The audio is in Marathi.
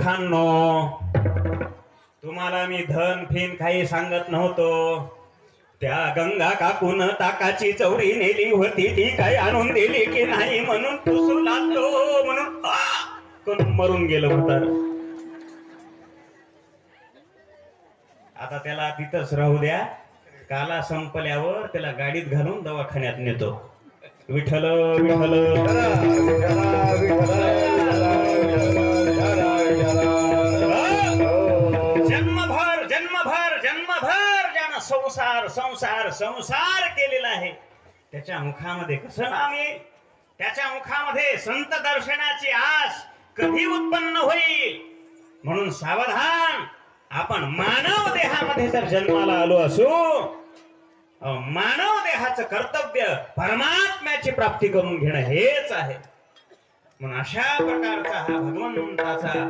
मूर्खांनो, तुम्हाला मी धन फिन काही सांगत नव्हतो. त्या गंगा काकून ताकाची चौरी नेली होती, ती काय आणून दिली की नाही म्हणून पुसू लागलो, म्हणून कोण मरून गेलं होतं. आता त्याला तिथंच राहू द्या. काला संपल्यावर त्याला गाडीत घालून दवाखान्यात नेतो. विठ्ठल विठ्ठल जन्मभर जन्मभर जन्मभर ज्यानं संसार संसार संसार केलेला आहे, त्याच्या मुखामध्ये कसं नाम येईल? त्याच्या मुखामध्ये संत दर्शनाची आस कधी उत्पन्न होईल? म्हणून सावधान. आपण मानव देहामध्ये जर जन्माला आलो असू, मानव देहाचं कर्तव्य परमात्म्याची प्राप्ती करून घेणं हेच आहे. म्हणून अशा प्रकारचा हा भगवंताचा